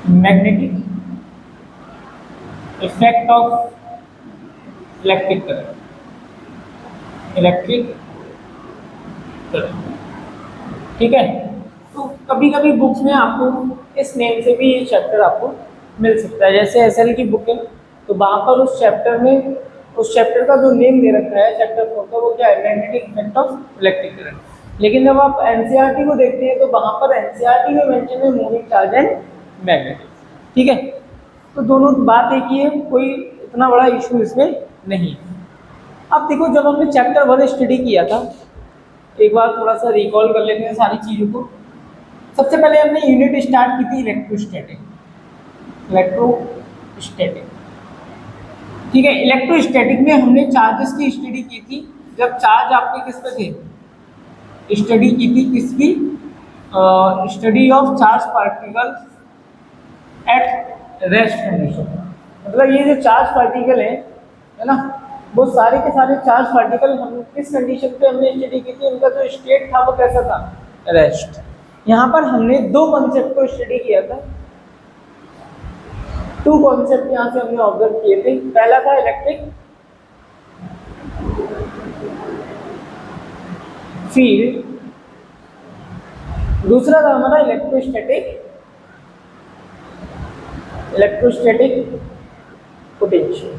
Magnetic effect of electric current, electric current. ठीक है, तो कभी कभी बुक्स में आपको इस नेम से भी ये चैप्टर आपको मिल सकता है। जैसे एसएल की बुक है तो वहाँ पर उस चैप्टर में, उस चैप्टर का जो नेम दे रखा है चैप्टर 4 का, वो क्या है, magnetic effect of electric current. लेकिन जब आप एनसीईआरटी को देखते हैं तो वहाँ पर एनसीईआरटी में मेंशन है मूविंग चार्ज एंड मैग्नेटिक। ठीक है, तो दोनों बात एक ही है, कोई इतना बड़ा इशू इसमें नहीं है। अब देखो, जब हमने चैप्टर 1 स्टडी किया था, एक बार थोड़ा सा रिकॉल कर लेते हैं सारी चीज़ों को। सबसे पहले हमने यूनिट स्टार्ट की थी इलेक्ट्रोस्टैटिक, इलेक्ट्रोस्टैटिक। ठीक है, इलेक्ट्रोस्टैटिक में हमने चार्जेस की स्टडी की थी। जब चार्ज आपके किस पे थे, स्टडी की थी किसकी, study of charge particles at rest condition. मतलब ये जो चार्ज पार्टिकल है ना, वो सारे के सारे चार्ज पार्टिकल हम किस कंडीशन पे हमने स्टडी की थी, उनका जो स्टेट था वो कैसा था, रेस्ट। यहाँ पर हमने दो कॉन्सेप्ट को स्टडी किया था, टू कॉन्सेप्ट यहाँ से हमने ऑब्जर्व किए थे। पहला था इलेक्ट्रिक फील्ड, दूसरा था हमारा इलेक्ट्रोस्टैटिक पोटेंशियल।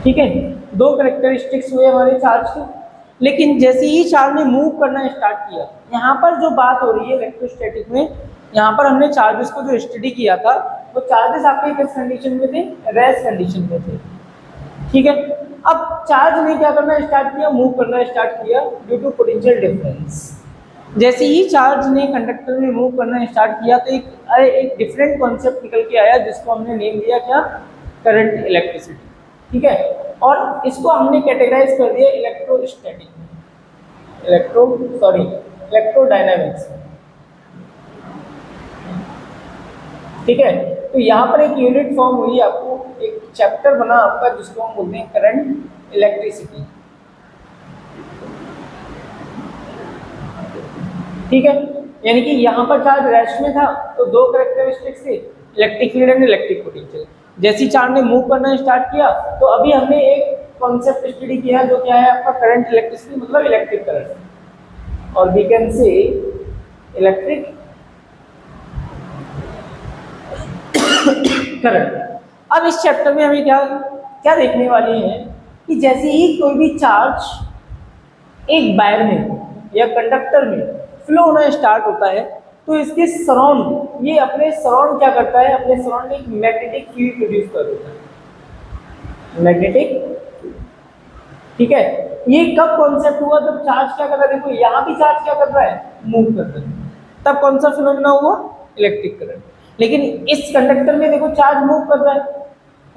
ठीक है, दो कैरेक्टरिस्टिक्स हुए हमारे चार्ज के। लेकिन जैसे ही चार्ज ने मूव करना स्टार्ट किया, यहाँ पर जो बात हो रही है इलेक्ट्रोस्टैटिक में, यहाँ पर हमने चार्जेस को जो स्टडी किया था वो चार्जेस आपके किस कंडीशन में थे, रेस्ट कंडीशन में थे। ठीक है, अब चार्ज ने क्या करना स्टार्ट किया, मूव करना स्टार्ट किया ड्यू टू पोटेंशियल डिफरेंस। जैसे ही चार्ज ने कंडक्टर में मूव करना स्टार्ट किया तो एक डिफरेंट कॉन्सेप्ट निकल के आया जिसको हमने नेम दिया क्या, करंट इलेक्ट्रिसिटी। ठीक है, और इसको हमने कैटेगराइज कर दिया इलेक्ट्रोस्टैटिक में, इलेक्ट्रोडायनामिक्स। ठीक है, तो यहाँ पर एक यूनिट फॉर्म हुई, आपको एक चैप्टर बना आपका जिसको हम बोलते हैं करंट इलेक्ट्रिसिटी। ठीक है, यानी कि यहाँ पर चार्ज रेस्ट में था तो दो कैरेक्टरिस्टिक्स थे, electric field and electric potential. जैसे चार्ज ने मूव करना स्टार्ट किया तो अभी हमने एक कॉन्सेप्ट स्टडी किया जो क्या है आपका करंट इलेक्ट्रिसिटी, मतलब इलेक्ट्रिक करंट, और we can say electric current. अब इस चैप्टर में हमें क्या क्या देखने वाले हैं कि जैसे ही कोई भी चार्ज एक वायर में या कंडक्टर में फ्लो होना स्टार्ट होता है तो इसके सराउंड, ये अपने सराउंड क्या करता है, अपने सराउंड एक मैग्नेटिक फील्ड प्रोड्यूस कर देता है, मैग्नेटिक। ठीक है, ये कब कॉन्सेप्ट हुआ, जब चार्ज क्या कर रहा है, देखो यहाँ भी चार्ज क्या कर रहा है, मूव कर रहा है, तब कौन सा फिनोमेना हुआ, इलेक्ट्रिक करंट। लेकिन इस कंडक्टर में देखो चार्ज मूव कर रहा है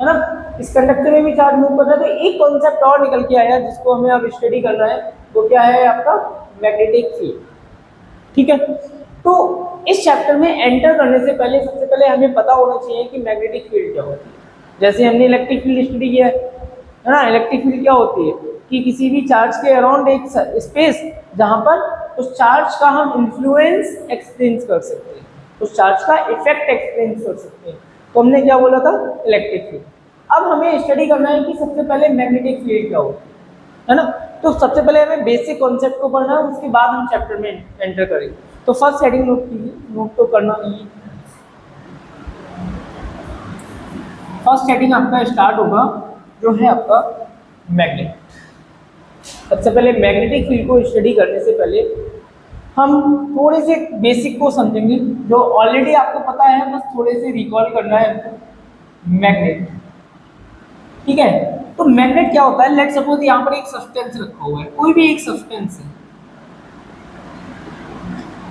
ना, इस कंडक्टर में भी चार्ज मूव कर रहा है, तो एक कॉन्सेप्ट और निकल के आया जिसको हमें अब स्टडी करना है, वो क्या है आपका मैग्नेटिक फील्ड। ठीक है, तो इस चैप्टर में एंटर करने से पहले सबसे पहले हमें पता होना चाहिए कि मैग्नेटिक फील्ड क्या होती है। जैसे हमने इलेक्ट्रिक फील्ड स्टडी किया है ना, इलेक्ट्रिक फील्ड क्या होती है कि किसी भी चार्ज के अराउंड एक स्पेस जहां पर उस चार्ज का हम इन्फ्लुएंस एक्सपीरियंस कर सकते हैं, उस चार्ज का इफेक्ट एक्सपीरियंस कर सकते हैं, तो हमने क्या बोला था, इलेक्ट्रिक फील्ड। अब हमें स्टडी करना है कि सबसे पहले मैग्नेटिक फील्ड क्या होती है ना, तो सबसे पहले हमें बेसिक कॉन्सेप्ट को पढ़ना है, उसके बाद हम चैप्टर में एंटर करेंगे। तो फर्स्ट हेडिंग नोट कीजिए, नोट तो करना नहीं है। फर्स्ट हेडिंग आपका स्टार्ट होगा जो है आपका मैग्नेट। सबसे पहले मैग्नेटिक फील्ड को स्टडी करने से पहले हम थोड़े से बेसिक को समझेंगे, जो ऑलरेडी आपको पता है, बस थोड़े से रिकॉल करना है आपको। मैग्नेट, ठीक है, तो मैग्नेट क्या होता है, लेट सपोज यहाँ पर एक सब्सटेंस रखा हुआ है, कोई भी एक सब्सटेंस है,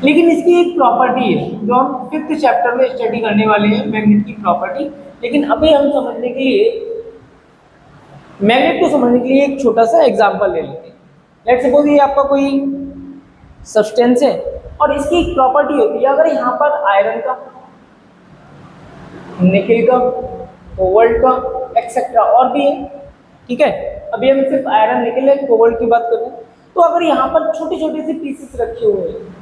लेकिन इसकी एक प्रॉपर्टी है जो हम 5th चैप्टर में स्टडी करने वाले हैं, मैग्नेट की प्रॉपर्टी। लेकिन अभी हम समझने के लिए, मैग्नेट को समझने के लिए एक छोटा सा एग्जांपल ले लेते हैं। लेट सपोज ये आपका कोई सब्सटेंस है और इसकी एक प्रॉपर्टी होती है, अगर यहाँ पर आयरन का, निकेल का, कोबाल्ट का, एक्सेट्रा और भी है, ठीक है, अभी हम सिर्फ आयरन, निकेल, कोबाल्ट की बात कर रहे हैं, तो अगर यहाँ पर छोटे छोटे से पीसेस रखे हुए हैं,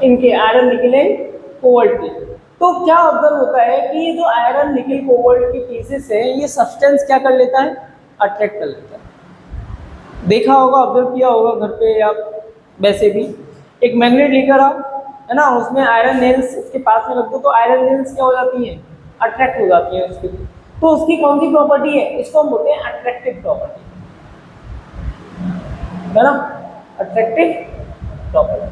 इनके आयरन, निकेल, कोबाल्ट के। तो क्या ऑब्जर्व होता है कि ये जो आयरन निकल कोबाल्ट के पीसेस है ये सब्सटेंस क्या कर लेता है, अट्रैक्ट कर लेता है। देखा होगा, ऑब्जर्व किया होगा घर पे या वैसे भी, एक मैग्नेट लेकर आओ, है ना, उसमें आयरन नेल्स उसके पास में रख दो तो आयरन नेल्स क्या हो जाती हैं, अट्रैक्ट हो जाती हैं उसके। तो उसकी कौन सी प्रॉपर्टी है, इसको हम बोलते हैं अट्रैक्टिव प्रॉपर्टी, है ना, अट्रैक्टिव प्रॉपर्टी।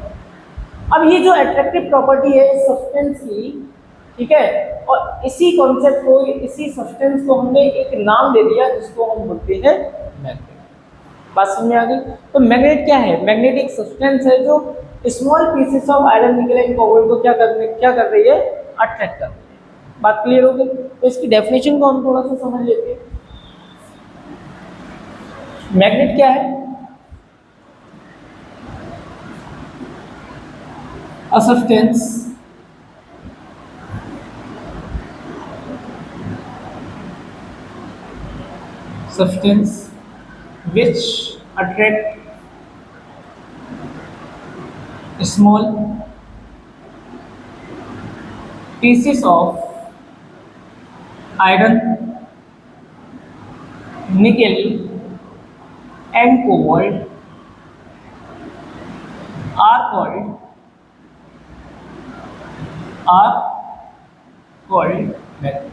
अब ये जो अट्रैक्टिव प्रॉपर्टी है इस सब्सटेंस की, ठीक है, और इसी कॉन्सेप्ट को, इसी सब्सटेंस को हमने एक नाम दे दिया जिसको हम बोलते हैं मैग्नेट। बात समझ में आ गई? तो मैग्नेट क्या है, मैग्नेट एक सब्सटेंस है जो स्मॉल पीसेस ऑफ आयरन निकल एंड कोबाल्ट को क्या कर रही है, अट्रैक्ट कर रही है। बात क्लियर हो गई? तो इसकी डेफिनेशन को हम थोड़ा सा समझ लेते हैं। मैग्नेट क्या है, a substance which attract small pieces of iron, nickel and cobalt are called magnet.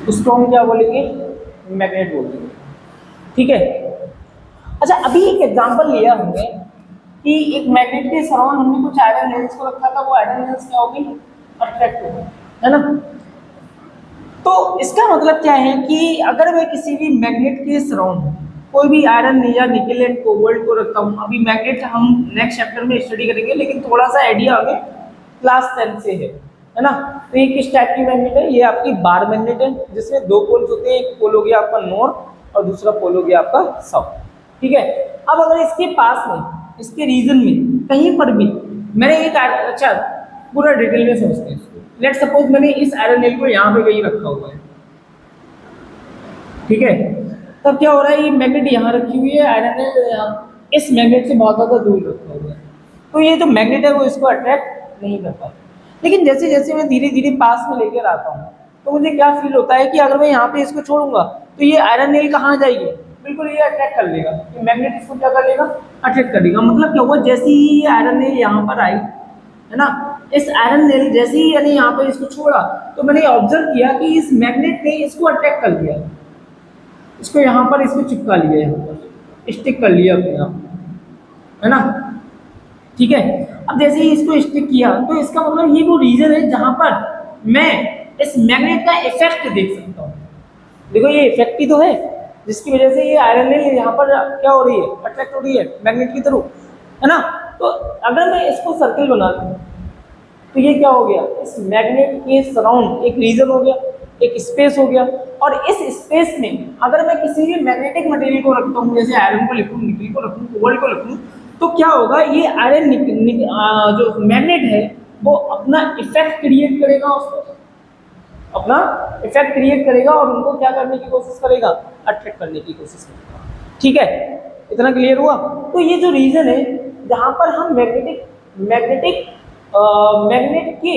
उसको हम क्या बोलेंगे, मैग्नेट बोलेंगे, ठीक है। अच्छा, अभी एक एग्जांपल लिया हमने कि एक मैग्नेट के सराउंड हमने कुछ आयरन नेल्स को रखा था, वो आयरन नेल्स क्या होगी, अट्रैक्ट होगी, है ना। तो इसका मतलब क्या है कि अगर मैं किसी भी मैग्नेट के सराउंड कोई भी आयरन या निकल एंड कोबाल्ट को रखता हूँ, अभी मैग्नेट हम नेक्स्ट चैप्टर में स्टडी करेंगे, लेकिन थोड़ा सा आइडिया हमें क्लास 10 से है ना। तो ये किस टाइप की मैग्नेट है, ये आपकी बार मैग्नेट है जिसमें दो पोल्स होते हैं, एक पोल हो गया आपका नॉर्थ और दूसरा पोल हो गया आपका साउथ, ठीक है। अब अगर इसके पास में, इसके रीजन में कहीं पर भी मैंने एक, अच्छा पूरा डिटेल में समझते हैं इसको। लेट सपोज मैंने इस आयरन नेल को यहाँ पे कहीं रखा हुआ है, ठीक है, तब क्या हो रहा है, ये मैग्नेट यहाँ रखी हुई है, आयरन नेल यहाँ इस मैग्नेट से बहुत ज़्यादा दूर रखा हुआ है, तो ये जो मैग्नेट है वो इसको अट्रैक्ट नहीं कर पाता। लेकिन जैसे जैसे मैं धीरे धीरे पास में लेकर आता हूँ तो मुझे क्या फील होता है कि अगर मैं यहाँ पे इसको छोड़ूंगा तो ये आयरन नेल कहाँ जाएगी, बिल्कुल ये अट्रैक्ट कर लेगा, ये मैग्नेट इसको क्या कर लेगा, अट्रैक्ट कर लेगा। मतलब क्या हुआ, जैसे ही ये आयरन नेल यहाँ पर आई, है ना, इस आयरन नेल जैसे ही यानी यहाँ पर इसको छोड़ा तो मैंने ऑब्जर्व किया कि इस मैग्नेट ने इसको अट्रैक्ट कर लिया, इसको यहाँ पर इसको चिपका लिया, यहाँ पर स्टिक कर लिया अपने आप, है ना, ठीक है। अब जैसे ही इसको स्टिक किया तो इसका मतलब ये वो रीजन है जहां पर मैं इस मैग्नेट का इफेक्ट देख सकता हूँ। देखो ये इफेक्ट ही तो है जिसकी वजह से ये आयरन नेल यहाँ पर क्या हो रही है, अट्रैक्ट हो रही है मैग्नेट की थ्रू, है ना। तो अगर मैं इसको सर्कल बना दूँ तो ये क्या हो गया, इस मैग्नेट के सराउंड एक रीजन हो गया, एक स्पेस हो गया, और इस स्पेस में अगर मैं किसी भी मैग्नेटिक मटेरियल को रखता हूँ, जैसे आयरन को लिखूँ, निकल को रखूँ, कोबाल्ट को रखूँ, तो क्या होगा, ये आयरन जो मैग्नेट है वो अपना इफेक्ट क्रिएट करेगा, उसको अपना इफेक्ट क्रिएट करेगा और उनको क्या करने की कोशिश करेगा, अट्रैक्ट करने की कोशिश करेगा, ठीक है। इतना क्लियर हुआ? तो ये जो रीजन है जहां पर हम मैग्नेट के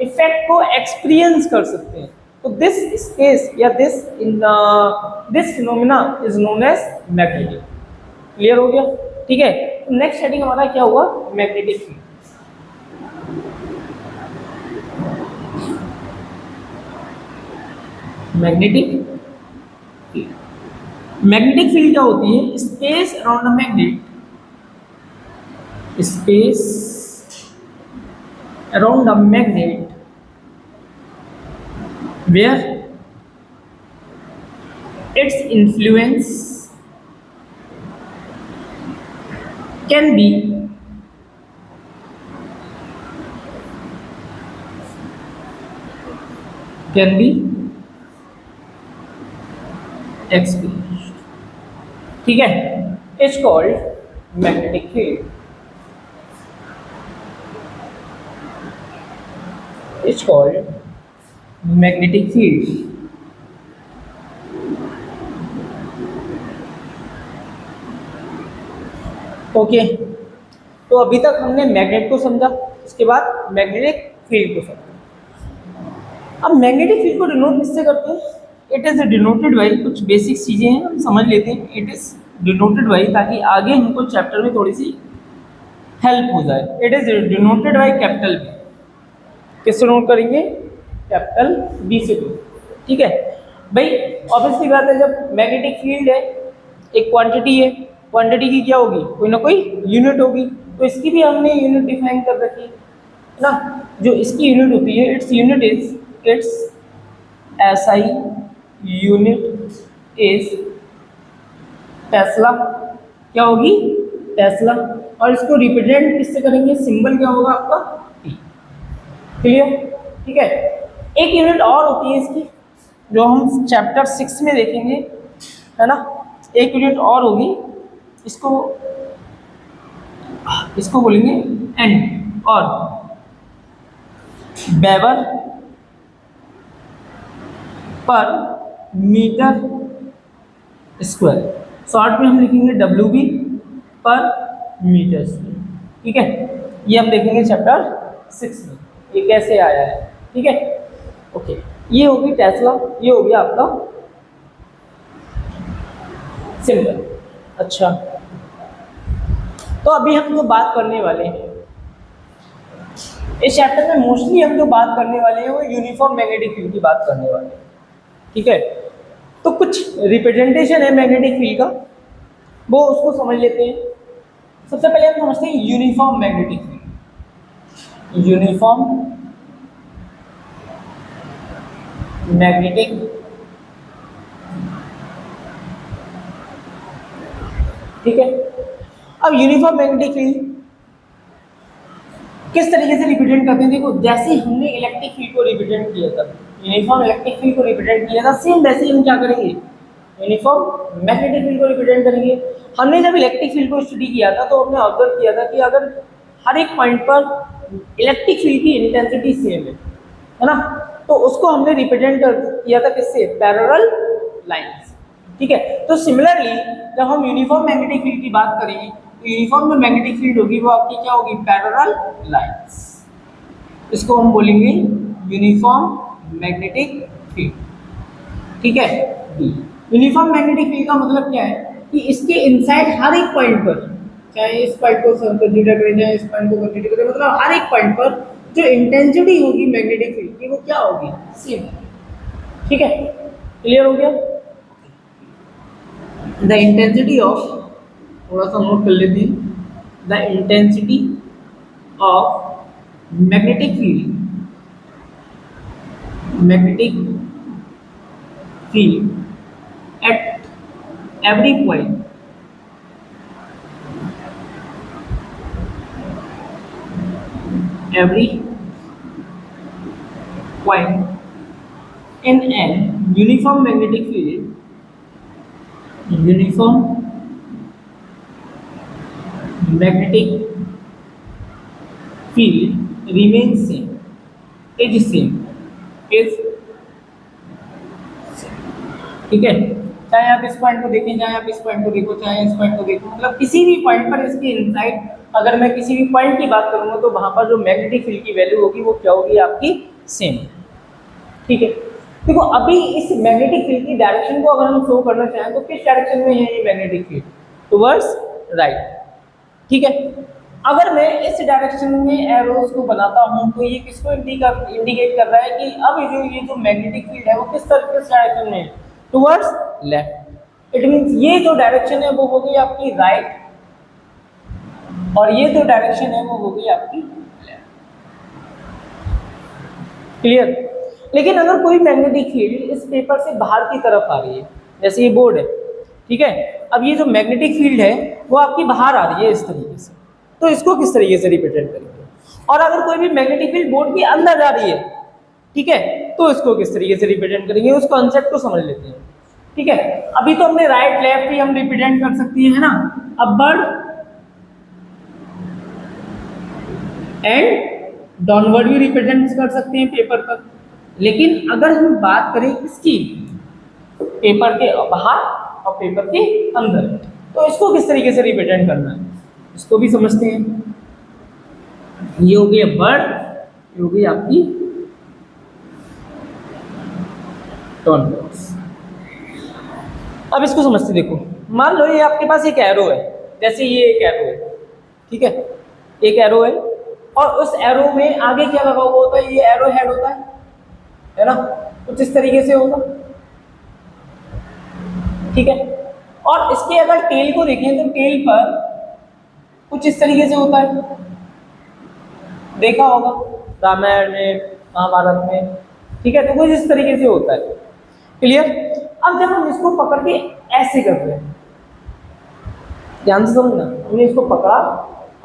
इफेक्ट को एक्सपीरियंस कर सकते हैं, तो दिस स्पेस या this phenomena is known as magnetic. Clear हो गया? ठीक है। तो नेक्स्ट हेडिंग हमारा क्या हुआ, मैग्नेटिक फील्ड। मैग्नेटिक फील्ड क्या होती है, space around a magnet, space around a magnet where its influence can be experienced, ठीक है। It's called magnetic field, it's called magnetic field। Okay, तो अभी तक हमने मैग्नेट को समझा, उसके बाद मैग्नेटिक फील्ड को समझा। अब मैग्नेटिक फील्ड को डिनोट किससे करते हैं? इट इज डिनोटेड बाई, कुछ बेसिक चीजें हैं हम समझ लेते हैं। इट इज डिनोटेड बाई, ताकि आगे हमको चैप्टर में थोड़ी सी हेल्प हो जाए। It is denoted by capital B. किससे नोट करेंगे? कैपिटल बी से नोट, ठीक है भाई। ऑब्वियसली बात है, जब मैग्नेटिक फील्ड है, एक क्वांटिटी है, क्वांटिटी की क्या होगी? कोई ना कोई यूनिट होगी, तो इसकी भी हमने यूनिट डिफाइन कर रखी है ना। जो इसकी यूनिट होती है, its unit is, it's SI unit is Tesla. क्या होगी? टेस्ला। और इसको रिप्रेजेंट किससे करेंगे? सिंबल क्या होगा आपका? T। क्लियर? ठीक है। एक यूनिट और होती है इसकी, जो हम चैप्टर 6 में देखेंगे, है ना। एक यूनिट और होगी, इसको बोलेंगे N, और वेबर पर मीटर स्क्वायर। शॉर्ट में हम लिखेंगे WB पर मीटर स्क्वायर, ठीक है। ये हम देखेंगे चैप्टर 6 में, ये कैसे आया है, ठीक है। ओके, ये होगी टेस्ला, ये हो गया आपका सिंबल। अच्छा, तो अभी हम जो बात करने वाले हैं इस चैप्टर में, मोस्टली हम जो बात करने वाले हैं वो यूनिफॉर्म मैग्नेटिक फील्ड की बात करने वाले हैं, ठीक है। तो कुछ रिप्रेजेंटेशन है मैग्नेटिक फील्ड का, वो उसको समझ लेते हैं। सबसे पहले हम समझते हैं uniform magnetic field. Uniform magnetic, ठीक है। अब यूनिफॉर्म मैग्नेटिक फील्ड किस तरीके से रिप्रेजेंट करते हैं? देखो, जैसे हमने इलेक्ट्रिक फील्ड को रिप्रेजेंट किया था, यूनिफॉर्म इलेक्ट्रिक फील्ड को रिप्रेजेंट किया था, सेम वैसे ही हम क्या करेंगे? यूनिफॉर्म मैग्नेटिक फील्ड को रिप्रेजेंट करेंगे। हमने जब इलेक्ट्रिक फील्ड को स्टडी किया था तो हमने ऑब्जर्व किया था कि अगर हर एक पॉइंट पर इलेक्ट्रिक फील्ड की इंटेंसिटी सेम है ना, तो उसको हमने रिप्रेजेंट किया था किससे? पैरेलल लाइंस, ठीक है। तो सिमिलरली जब हम यूनिफॉर्म मैग्नेटिक फील्ड की बात करेंगे, तो यूनिफॉर्म में मैग्नेटिक फील्ड होगी वो आपकी क्या होगी? Parallel lines. इसको हम बोलेंगे यूनिफॉर्म मैग्नेटिक फील्ड, ठीक है। यूनिफॉर्म मैग्नेटिक फील्ड का मतलब क्या है कि इसके इनसाइड हर एक पॉइंट पर, चाहे इस पॉइंट को कंसीडर करें चाहे इस पॉइंट को कंसीडर करें, मतलब हर एक पॉइंट पर जो इंटेंसिटी होगी मैग्नेटिक फील्ड की वो क्या होगी? सेम, ठीक है। क्लियर हो गया? द इंटेंसिटी ऑफ, थोड़ा सा नोट कर लेते हैं, the intensity of magnetic field, magnetic field at every point in an uniform magnetic field, uniform magnetic field remains same, is same, is, ठीक है। चाहे आप इस पॉइंट को देखें, चाहे आप इस पॉइंट को देखो, चाहे इस पॉइंट को देखो, मतलब किसी भी पॉइंट पर इसके इनसाइड अगर मैं किसी भी पॉइंट की बात करूंगा तो वहां पर जो मैग्नेटिक फील्ड की वैल्यू होगी वो क्या होगी? आपकी सेम, ठीक है। देखो, अभी इस मैग्नेटिक फील्ड की डायरेक्शन को अगर हम शो करना चाहें तो किस डायरेक्शन में है ये मैग्नेटिक फील्ड? टुवर्ड्स राइट, ठीक है। अगर मैं इस डायरेक्शन में एरोस को बनाता हूं तो ये किसको इंडिकेट कर रहा है कि अब ये जो मैग्नेटिक फील्ड है वो किस डायरेक्शन में है? Towards left. इट मींस ये जो डायरेक्शन है वो होगी आपकी राइट, और ये जो डायरेक्शन है वो होगी आपकी लेफ्ट। क्लियर? लेकिन अगर कोई मैग्नेटिक फील्ड इस पेपर से बाहर की तरफ आ रही है, जैसे ये बोर्ड है, ठीक है, अब ये जो मैग्नेटिक फील्ड है वो आपकी बाहर आ रही है इस तरीके से, तो इसको किस तरीके से रिप्रेजेंट करेंगे? और अगर कोई भी मैग्नेटिक फील्ड बोर्ड के अंदर जा रही है, ठीक है, तो इसको किस तरीके से रिप्रेजेंट करेंगे? उस कॉन्सेप्ट को समझ लेते हैं, ठीक है। अभी तो हमने राइट लेफ्ट ही हम रिप्रेजेंट कर सकते हैं, है ना, अपवर्ड एंड डाउनवर्ड भी रिप्रेजेंट कर सकते हैं पेपर पर। लेकिन अगर हम बात करें इसकी पेपर के बाहर और पेपर के अंदर, तो इसको किस तरीके से रिप्रेजेंट करना है इसको भी समझते हैं। ये हो गई बर्ड, ये हो गई आपकी टर्न बॉक्स। अब इसको समझते देखो, मान लो ये आपके पास एक एरो है, जैसे ये एक एरो है, ठीक है, एक एरो है, और उस एरो में आगे क्या लगा हुआ होता है, ये एरो हेड होता है ना, कुछ इस तरीके से होगा, ठीक है। और इसके अगर टेल को देखें तो टेल पर कुछ इस तरीके से होता है, देखा होगा रामायण में, महाभारत में, ठीक है, तो कुछ इस तरीके से होता है, क्लियर। अब जब हम इसको पकड़ के ऐसे करते हैं, ध्यान से समझना, हमने इसको पकड़ा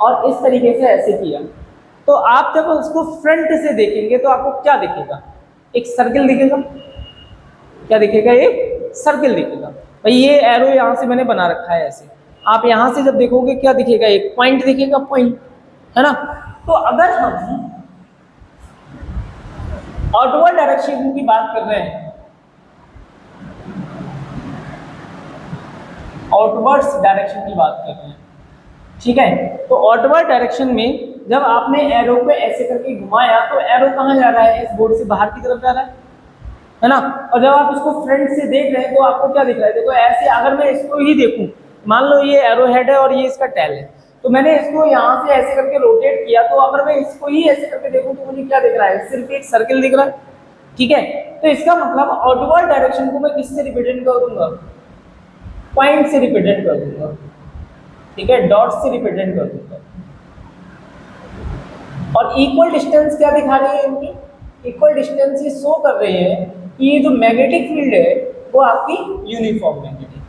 और इस तरीके से ऐसे किया, तो आप जब उसको फ्रंट से देखेंगे तो आपको क्या दिखेगा, एक सर्किल दिखेगा, क्या दिखेगा, एक सर्किल दिखेगा। भाई ये एरो यहाँ से मैंने बना रखा है ऐसे, आप यहाँ से जब देखोगे क्या दिखेगा, एक पॉइंट दिखेगा, पॉइंट, है ना। तो अगर हम आउटवर्ड डायरेक्शन की बात कर रहे हैं, आउटवर्ड्स डायरेक्शन की बात कर रहे हैं, ठीक है, तो आउटवर्ड डायरेक्शन में जब आपने एरो को ऐसे करके घुमाया तो एरो कहाँ जा रहा है, इस बोर्ड से बाहर की तरफ जा रहा है ना। और जब आप इसको फ्रंट से देख रहे हैं तो आपको क्या दिख रहा है, देखो ऐसे, अगर मैं इसको ही देखूं, मान लो ये एरो हेड है और ये इसका टेल है, तो मैंने इसको यहाँ से ऐसे करके रोटेट किया, तो अगर मैं इसको ही ऐसे करके देखूं तो मुझे क्या दिख रहा है, सिर्फ एक सर्किल दिख रहा है, ठीक है। तो इसका मतलब आउटवर्ड डायरेक्शन को मैं किससे रिप्रेजेंट कर दूंगा, पॉइंट से रिप्रेजेंट कर दूंगा, ठीक है, डॉट से रिप्रेजेंट कर दूंगा। और इक्वल डिस्टेंस क्या दिखा रही है इनकी, इक्वल डिस्टेंस ये शो कर रहे हैं कि ये जो मैग्नेटिक फील्ड है वो आपकी यूनिफॉर्म मैग्नेटिक,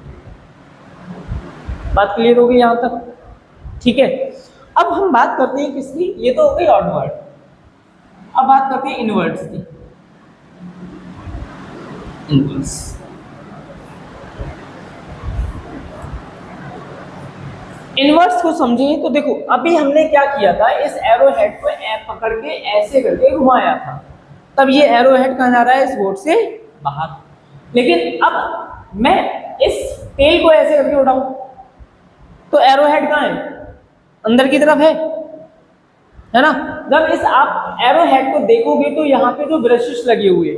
बात क्लियर हो गई यहाँ तक, ठीक है। अब हम बात करते हैं किसकी, ये तो हो गई आउटवर्ड, अब बात करते हैं इनवर्ड्स की, इनवर्स। इनवर्स को समझिए तो देखो, अभी हमने क्या किया था, इस एरो हेड को पकड़ के ऐसे करके घुमाया था, तब ये एरो हेड कहाँ जा रहा है, इस बोर्ड से बाहर। लेकिन अब मैं इस टेल को ऐसे करके उठाऊं तो एरो हेड कहाँ है, अंदर की तरफ है ना। जब इस आप एरो हेड को देखोगे तो यहाँ पे जो ब्रशेस लगे हुए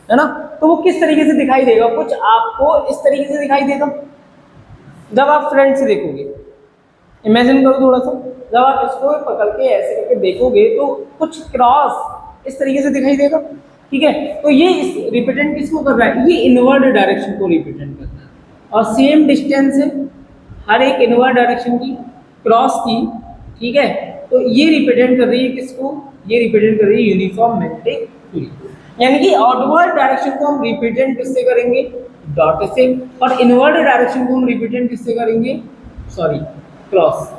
है ना, तो वो किस तरीके से दिखाई देगा, कुछ आपको इस तरीके से दिखाई देगा जब आप फ्रंट से देखोगे। इमेजिन करो थोड़ा सा, जब आप इसको पकड़ के ऐसे करके देखोगे तो कुछ क्रॉस इस तरीके से दिखाई देगा, ठीक है। तो ये इस रिप्रेजेंट किसको कर रहा है, ये इनवर्ड डायरेक्शन को रिप्रेजेंट कर रहा है, और सेम डिस्टेंस है हर एक इनवर्ड डायरेक्शन की, क्रॉस की, ठीक है। तो ये रिप्रेजेंट कर रही है किसको, ये रिप्रेजेंट कर रही है यूनिफॉर्म मैग्नेटिक फील्ड। यानी कि आउटवर्ड डायरेक्शन को हम रिप्रेजेंट किससे करेंगे, डॉट से, और इनवर्ड डायरेक्शन को हम रिप्रेजेंट किससे करेंगे, सॉरी, क्रॉस।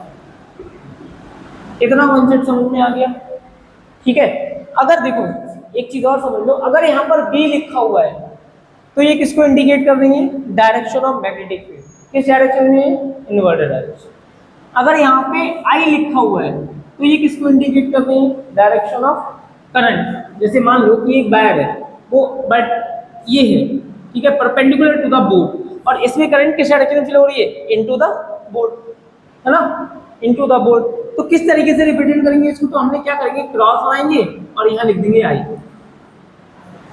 इतना कॉन्सेप्ट समझ में आ गया, ठीक है। अगर देखो एक चीज और समझ लो, अगर यहाँ पर बी लिखा हुआ है तो ये किसको इंडिकेट कर रही है, डायरेक्शन ऑफ मैग्नेटिक फील्ड, किस डायरेक्शन में, इनवर्टेड डायरेक्शन। अगर यहाँ पे आई लिखा हुआ है तो ये किसको इंडिकेट कर रही है, डायरेक्शन ऑफ करंट। जैसे मान लो कि एक वायर है वो, बट ये है, ठीक है, परपेंडिकुलर टू द बोर्ड, और इसमें करंट किस डायरेक्शन में फ्लो हो रही है, इनटू द बोर्ड, है ना, इनटू द बोर्ड। तो किस तरीके से रिप्रेजेंट करेंगे इसको, तो हमने क्या करेंगे, क्रॉस बनाएंगे और यहाँ लिख देंगे आई।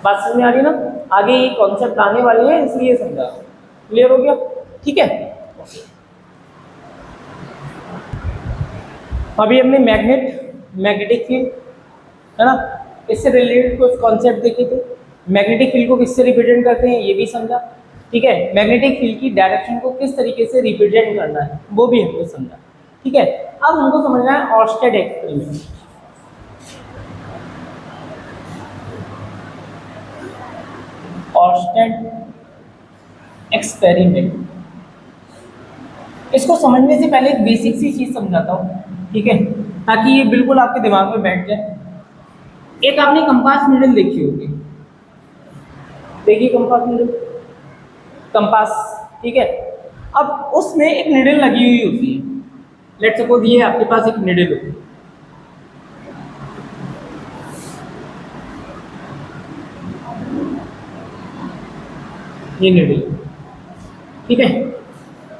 बात समझ में आ रही ना, आगे ये कॉन्सेप्ट आने वाले हैं इसलिए समझा, क्लियर हो गया, ठीक है। अभी हमने मैग्नेटिक फील्ड, है ना, इससे रिलेटेड कुछ कॉन्सेप्ट देखे थे। मैग्नेटिक फील्ड को किससे रिप्रेजेंट करते हैं ये भी समझा, ठीक है। मैग्नेटिक फील्ड की डायरेक्शन को किस तरीके से रिप्रेजेंट करना है वो भी हमने समझा, ठीक है। अब हमको समझना है ऑर्स्टेड एक्सपेरिमेंट। ऑर्स्टेड एक्सपेरिमेंट, इसको समझने से पहले एक बेसिक सी चीज समझाता हूँ, ठीक है, ताकि ये बिल्कुल आपके दिमाग में बैठ जाए। एक आपने कंपास नीडल देखी होगी, देखिए कंपास नीडल, कंपास, ठीक है। अब उसमें एक नीडल लगी हुई होती है, लेट सपोज ये आपके पास एक नीडल होती है, ये नीडल, ठीक है।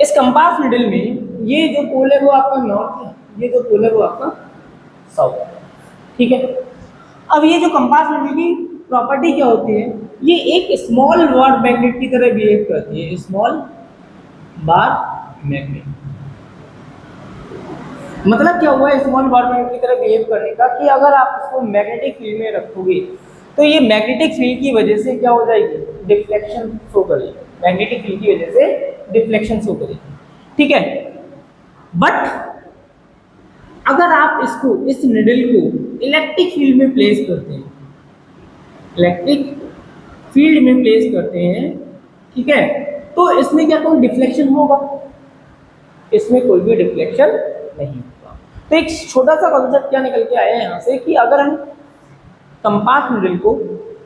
इस कंपास नीडल में ये जो पोल है वो आपका नॉर्थ है, ये जो पोल है वो आपका साउथ है, ठीक है। अब ये जो कंपास निडल की प्रॉपर्टी क्या होती है, ये एक स्मॉल बार मैग्नेट की तरह बिहेव करती है, स्मॉल बार मैग्नेट। मतलब क्या हुआ स्मॉल बार मैग्नेट की तरह बिहेव करने का, कि अगर आप इसको मैग्नेटिक फील्ड में रखोगे तो ये मैग्नेटिक फील्ड की वजह से क्या हो जाएगी, डिफ्लेक्शन शो करेगी, मैग्नेटिक फील्ड की वजह से डिफ्लेक्शन शो करेगी, ठीक है। बट अगर आप इसको, इस निडल को इलेक्ट्रिक फील्ड में प्लेस करते हैं, इलेक्ट्रिक फील्ड में प्लेस करते हैं, ठीक है, तो इसमें क्या कोई डिफ्लेक्शन होगा, इसमें कोई भी डिफ्लेक्शन नहीं होगा। तो एक छोटा सा कॉन्सेप्ट क्या निकल के आया है यहाँ से, कि अगर हम कंपास निडल को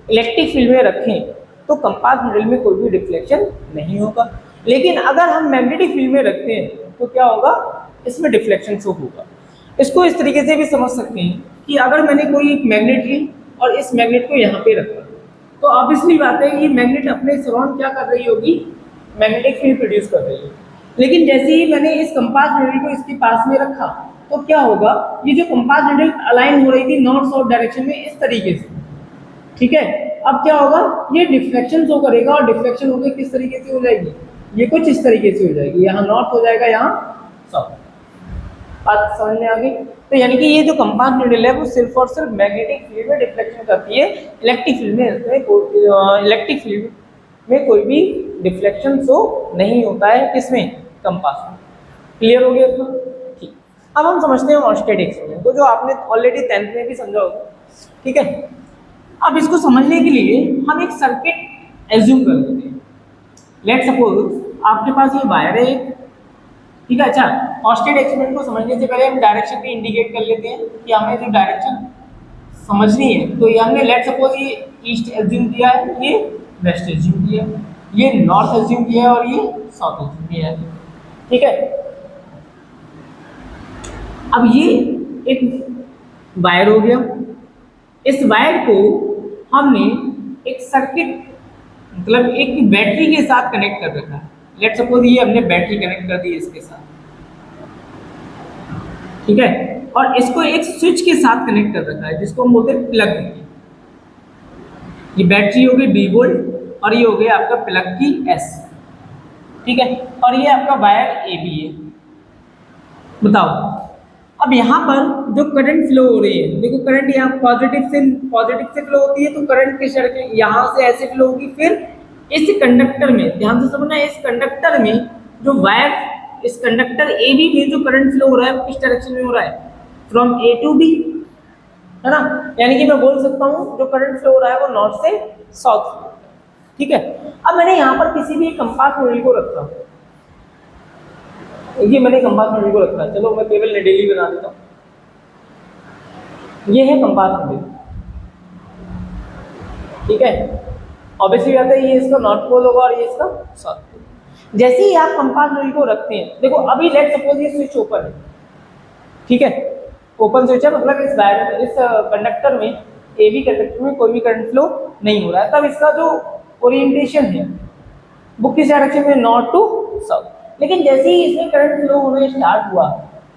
इलेक्ट्रिक फील्ड में रखें तो कंपास निडल में कोई भी डिफ्लेक्शन नहीं होगा, लेकिन अगर हम मैग्नेटिक फील्ड में रखते हैं तो क्या होगा, इसमें डिफ्लेक्शन शो होगा। इसको इस तरीके से भी समझ सकते हैं कि अगर मैंने कोई मैग्नेट ली और इस मैग्नेट को यहाँ पे रखा, तो ऑब्वियसली बात है ये मैग्नेट अपने सराउंड क्या कर रही होगी, मैग्नेटिक फील्ड प्रोड्यूस कर रही है। लेकिन जैसे ही मैंने इस कंपास निडल को इसके पास में रखा तो क्या होगा, ये जो कंपास निडल अलाइन हो रही थी नॉर्थ साउथ डायरेक्शन में इस तरीके से, ठीक है, अब क्या होगा, ये डिफ्लेक्शन शो करेगा, और डिफ्लेक्शन होकर किस तरीके से हो जाएगी, ये कुछ इस तरीके से हो जाएगी, यहाँ नॉर्थ हो जाएगा, यहाँ साउथ। बात समझ में आ गई। तो यानी कि ये जो कंपास निडल है वो सिर्फ और सिर्फ मैग्नेटिक फील्ड में डिफ्लेक्शन करती है, इलेक्ट्रिक फील्ड में कोई भी डिफ्लेक्शन शो नहीं होता है, किसमें, कंपास में। क्लियर हो गया इतना, ठीक। अब हम समझते हैं ऑस्टेट एक्सपेरिमेंट, तो जो आपने ऑलरेडी 10th में भी समझा होगा, ठीक है। अब इसको समझने के लिए हम एक सर्किट एज्यूम कर लेते हैं। लेट्स सपोज आपके पास ये वायर है एक, ठीक है। अच्छा, ऑस्टेट एक्सपेरिमेंट को समझने से पहले हम डायरेक्शन भी इंडिकेट कर लेते हैं कि हमें जो डायरेक्शन समझनी है, तो ये हमने लेट्स सपोज ये ईस्ट एज्यूम किया है, ये वेस्ट एज्यूम किया है, ये नॉर्थ एज्यूम किया है और ये साउथ एज्यूम किया है, ठीक है। अब ये एक वायर हो गया, इस वायर को हमने एक सर्किट, मतलब एक बैटरी के साथ कनेक्ट कर रखा है। लेट्स सपोज ये हमने बैटरी कनेक्ट कर दी इसके साथ, ठीक है, और इसको एक स्विच के साथ कनेक्ट कर रखा है जिसको हम बोलते हैं प्लग। ये बैटरी हो गई B वोल्ट और ये हो गया आपका प्लग की S, ठीक है, और ये आपका वायर AB है। बताओ अब यहाँ पर जो करंट फ्लो हो रही है, देखो करंट यहाँ पॉजिटिव से फ्लो होती है, तो करंट किस तरह के, यहाँ से ऐसे फ्लो होगी, फिर इस कंडक्टर में, ध्यान से समझना, इस कंडक्टर में जो वायर, इस कंडक्टर AB में जो करंट फ्लो हो रहा है वो किस डायरेक्शन में हो रहा है, फ्रॉम A to B, है ना। यानी कि मैं बोल सकता हूँ जो करंट फ्लो हो रहा है वो नॉर्थ से साउथ, ठीक है। अब मैंने यहाँ पर किसी भी कंपास निडल को रखा, ये मैंने कंपास निडल को रखा, चलो मैं केवल निडल ही बना देता हूँ, ये है कंपास निडल, ठीक है। ऑब्वियसली बात है ये इसका नॉर्थ पोल होगा और ये इसका साउथ पोल। जैसे ही आप कंपास निडल को रखते हैं, देखो अभी लेट्स सपोज ये स्विच ओपन है, ठीक है, ओपन स्विच है, मतलब इस वायर, इस कंडक्टर में, AB कंडक्टर में कोई भी करंट फ्लो नहीं हो रहा है, तब इसका जो ओरिएंटेशन है वो किस डायरेक्शन में, नॉर्थ टू साउथ। लेकिन जैसे ही इसमें करंट फ्लो होना स्टार्ट हुआ,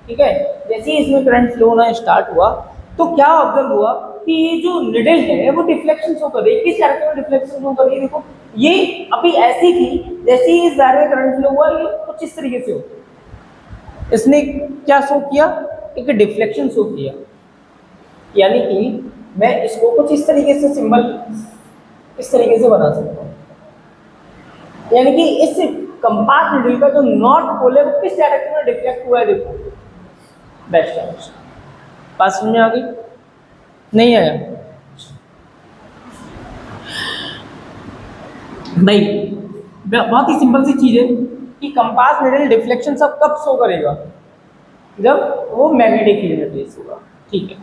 ठीक है, जैसे ही इसमें करंट फ्लो होना स्टार्ट हुआ तो क्या ऑब्जर्व हुआ कि ये जो निडल है वो डिफ्लेक्शन शो कर रही है। किस डायरेक्शन में डिफ्लेक्शन शो कर रही है, देखो ये अभी ऐसी थी, जैसे ही इस वायर में करंट फ्लो हुआ ये कुछ इस तरीके से हो, इसने क्या शो किया, एक डिफ्लेक्शन शो किया। यानी कि मैं इसको कुछ इस तरीके से सिंबल इस तरीके से बना सकता हूँ, यानी कि इस कंपास निडल का जो नॉर्थ पोल है वो किस डायरेक्शन में डिफ्लेक्ट हुआ है, देखो वेस्ट डायरेक्शन। बात समझ में आ गई, नहीं आया भाई, बहुत ही सिंपल सी चीज है कि कंपास निडल डिफ्लेक्शन सब कब शो करेगा, जब वो मैग्नेटिक फील्ड में प्लेस होगा, ठीक है।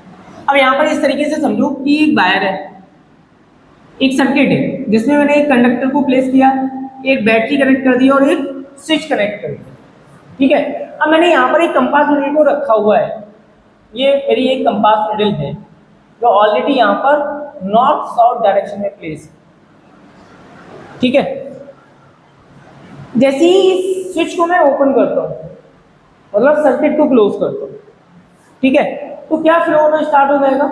अब यहाँ पर इस तरीके से समझो कि एक वायर है, एक सर्किट है जिसमें मैंने एक कंडक्टर को प्लेस किया, एक बैटरी कनेक्ट कर दी और एक स्विच कनेक्ट कर दिया, ठीक है। अब मैंने यहाँ पर एक कंपास निडल को रखा हुआ है, ये मेरी एक कंपास निडल है जो ऑलरेडी यहाँ पर नॉर्थ साउथ डायरेक्शन में प्लेस है, ठीक है। जैसे ही इस स्विच को मैं ओपन करता हूँ, मतलब सर्किट को क्लोज करता हूँ, ठीक है, तो क्या फ्लो होना स्टार्ट हो जाएगा,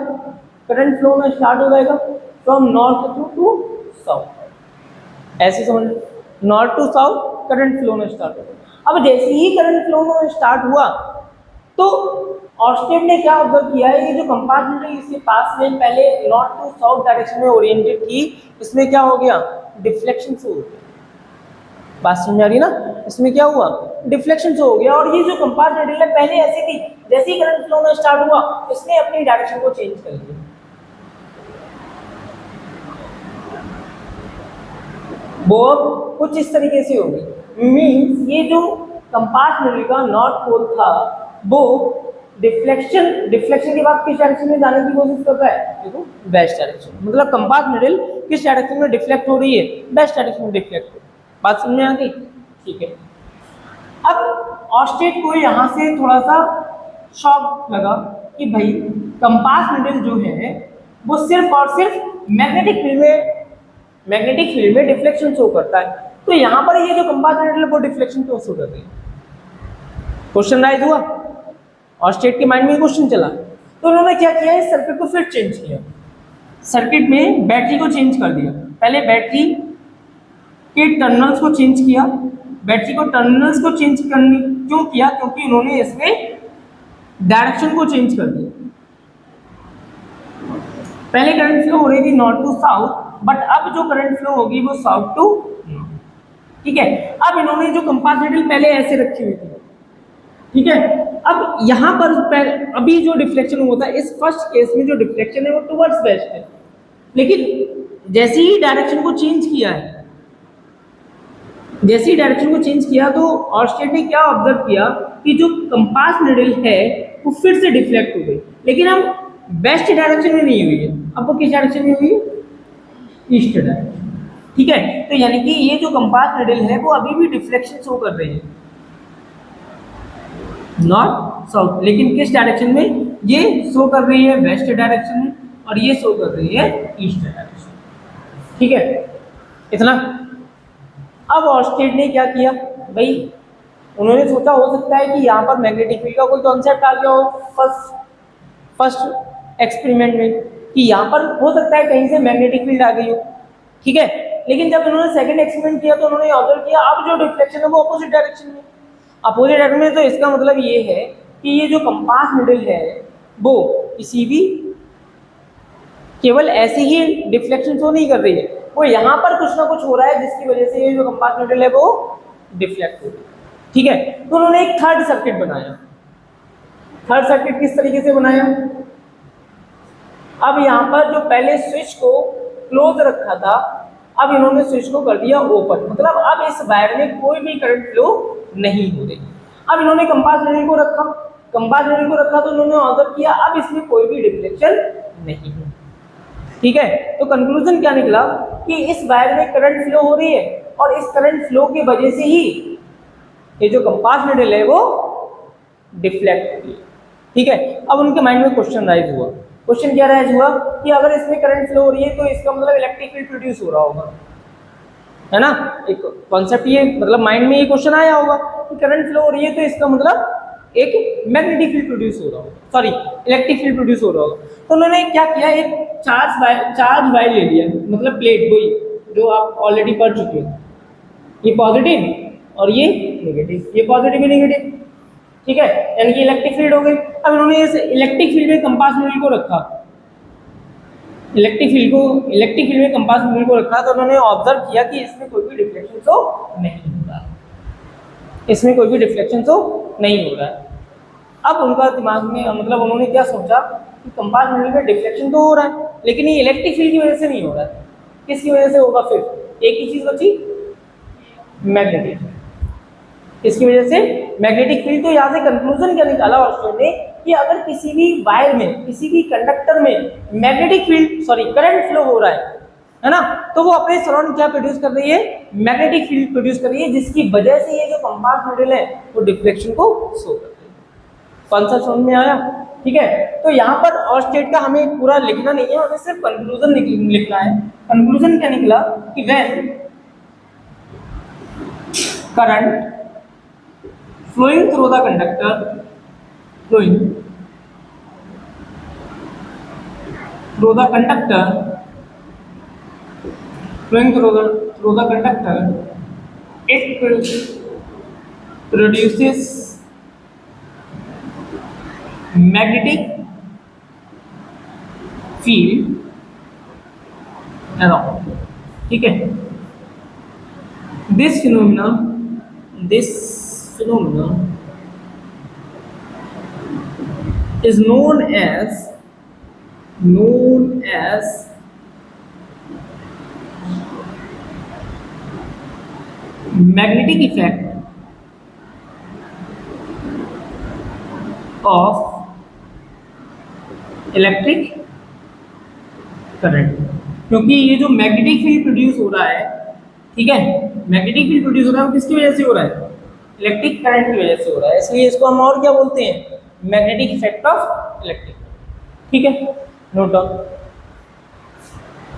करंट फ्लो में स्टार्ट हो जाएगा फ्रॉम नॉर्थ टू साउथ। ऐसे समझ, north to south current flow में स्टार्ट होगा। अब जैसे ही करंट फ्लो में स्टार्ट हुआ तो ऑर्स्टेड ने क्या ऑब्जर्व किया है, ये जो कंपार्टमेंट है इसके पास में पहले नॉर्थ टू साउथ डायरेक्शन में ओरिएंटेड थी, इसमें क्या हो गया, डिफ्लेक्शन शो हो गया। बात समझ आ रही ना, इसमें क्या हुआ, डिफ्लेक्शन शो हो गया। और ये जो कंपार्टमेंट है पहले ऐसी थी, जैसे ही करंट फ्लो में स्टार्ट हुआ इसने अपनी डायरेक्शन को चेंज कर दिया। वो कुछ इस तरीके से होगी, मीन्स ये जो कंपार्टमेंट का नॉर्थ पोल था वो डिफ्लेक्शन के बाद किस डायरेक्शन में जाने की कोशिश कर रहा है, देखो वेस्ट डायरेक्शन। मतलब कंपार्टमेंट किस डायरेक्शन में डिफ्लेक्ट हो रही है, वेस्ट डायरेक्शन में डिफ्लेक्ट हो रही है। बात समझ में आ गई, ठीक है। अब ऑर्स्टेड को यहाँ से थोड़ा सा शॉक लगा कि भाई कंपार्टमेंट जो है वो सिर्फ और सिर्फ मैग्नेटिक फील्ड में डिफ्लेक्शन शो करता है, तो यहाँ पर ये जो कंपार्टमेंट है वो डिफ्लेक्शन क्यों शो कर रही है। क्वेश्चन राइज हुआ, ऑर्स्टेड के माइंड में क्वेश्चन चला, तो उन्होंने क्या किया, इस सर्किट को फिर चेंज किया। सर्किट में बैटरी को चेंज कर दिया। पहले बैटरी के टर्मिनल्स को चेंज किया। बैटरी को टर्मिनल्स को चेंज करने क्यों किया, क्योंकि उन्होंने इसमें डायरेक्शन को चेंज कर दिया। पहले करंट फ्लो हो रही थी नॉर्थ टू साउथ, बट अब जो करंट फ्लो होगी वो साउथ टू नॉर्थ, ठीक है। अब इन्होंने जो कंपार्टमेंट पहले ऐसे रखी हुई थी, ठीक है। अब यहाँ पर अभी जो डिफ्लेक्शन होता है, इस फर्स्ट केस में जो डिफ्लेक्शन है वो टुवर्ड्स वेस्ट है, लेकिन जैसे ही डायरेक्शन को चेंज किया है, जैसे ही डायरेक्शन को चेंज किया तो ऑर्स्टेड ने क्या ऑब्जर्व किया कि जो कंपास निडल है वो फिर से डिफ्लेक्ट हो गई, लेकिन अब वेस्ट डायरेक्शन में नहीं हुई है, अब वो किस डायरेक्शन में हुई है, ईस्ट डायरेक्शन, ठीक है। तो यानी कि ये जो कंपास निडल है वो अभी भी डिफ्लेक्शन शो कर रही है, नॉर्थ साउथ, लेकिन किस डायरेक्शन में, ये शो कर रही है वेस्ट डायरेक्शन में और ये शो कर रही है ईस्ट डायरेक्शन, ठीक है। इतना। अब ऑर्स्टेड ने क्या किया भाई, उन्होंने सोचा हो सकता है कि यहाँ पर मैग्नेटिक फील्ड का कोई कॉन्सेप्ट आ गया हो फर्स्ट एक्सपेरिमेंट में, कि यहाँ पर हो सकता है कहीं से मैग्नेटिक फील्ड आ गई हो, ठीक है। लेकिन जब उन्होंने सेकंड एक्सपेरिमेंट किया तो उन्होंने ऑब्जर्व किया अब जो डिफ्लेक्शन है वो अपोजिट डायरेक्शन में, अपोजिट डायरेक्शन में। तो इसका मतलब ये है कि ये जो कंपास निडल है वो किसी भी केवल ऐसे ही डिफ्लेक्शन शो नहीं कर रही है, वो यहाँ पर कुछ ना कुछ हो रहा है जिसकी वजह से ये जो कंपास निडल है वो डिफ्लेक्ट हो रही है, ठीक है। तो उन्होंने एक थर्ड सर्किट बनाया। थर्ड सर्किट किस तरीके से बनाया, अब यहाँ पर जो पहले स्विच को क्लोज रखा था, अब इन्होंने स्विच को कर दिया ओपन, मतलब अब इस वायर में कोई भी करंट फ्लो नहीं हो रही। अब इन्होंने कंपास निडल को रखा, कंपास निडल को रखा तो उन्होंने ऑब्जर्व किया अब इसमें कोई भी डिफ्लेक्शन नहीं है, ठीक है। तो कंक्लूजन क्या निकला कि इस वायर में करंट फ्लो हो रही है और इस करंट फ्लो की वजह से ही ये जो कंपास निडल है वो डिफ्लेक्ट हो रही है, ठीक है। अब उनके माइंड में क्वेश्चन राइज हुआ। क्वेश्चन क्या राइज हुआ कि अगर इसमें करंट फ्लो हो रही है तो इसका मतलब इलेक्ट्रिक फील्ड प्रोड्यूस हो रहा होगा, है ना। एक कॉन्सेप्ट ये मतलब माइंड में ये क्वेश्चन आया होगा कि करंट फ्लो हो रही है तो इसका मतलब एक मैग्नेटिक फील्ड प्रोड्यूस हो रहा होगा, सॉरी इलेक्ट्रिक फील्ड प्रोड्यूस हो रहा होगा। तो उन्होंने क्या किया, एक चार्ज वायर ले लिया, मतलब प्लेट, वही जो आप ऑलरेडी पढ़ चुके हैं, ये पॉजिटिव और ये नेगेटिव, ये पॉजिटिव है नेगेटिव, ठीक है, यानी कि इलेक्ट्रिक फील्ड हो गई। अब इन्होंने इस इलेक्ट्रिक फील्ड में कंपास निडल को रखा, इलेक्ट्रिक फील्ड में कंपास निडल को रखा, तो उन्होंने ऑब्जर्व किया कि इसमें कोई भी डिफ्लेक्शन शो नहीं हो रहा, इसमें कोई भी डिफ्लेक्शन शो नहीं हो रहा है। अब उनका दिमाग में मतलब उन्होंने क्या सोचा कि कंपास निडल में डिफ्लेक्शन तो हो रहा है, लेकिन ये इलेक्ट्रिक फील्ड की वजह से नहीं हो रहा है, किसकी वजह से होगा, फिर एक ही चीज बची, मैग्नेटिक, इसकी वजह से मैग्नेटिक फील्ड। तो यहाँ से कंक्लूजन क्या निकाला ऑर्स्टेड ने कि अगर किसी भी वायर में, किसी भी कंडक्टर में मैग्नेटिक फील्ड करंट फ्लो हो रहा है ना, तो वो अपने सराउंड क्या प्रोड्यूस कर रही है, मैग्नेटिक फील्ड प्रोड्यूस कर रही है, जिसकी वजह से ये जो कंपास निडल है वो डिफ्लेक्शन को शो कर रही है। कॉन्सेप्ट समझ में आया, ठीक है। तो यहाँ पर ऑर्स्टेड का हमें पूरा लिखना नहीं है, हमें सिर्फ कंक्लूजन लिखना है। कंक्लूजन क्या निकला कि when current flowing through the conductor, flowing through the conductor, flowing through the conductor, it produces magnetic field around. ठीक है, this phenomenon is known as magnetic effect of electric current. क्योंकि ये जो मैग्नेटिक फील्ड प्रोड्यूस हो रहा है, ठीक है, मैग्नेटिक फील्ड प्रोड्यूस हो रहा है वो किसकी वजह से हो रहा है? इलेक्ट्रिक करंट की वजह से हो रहा है, इसलिए इसको हम और क्या बोलते हैं? Magnetic effect of electric. ठीक है, नोट डाउन।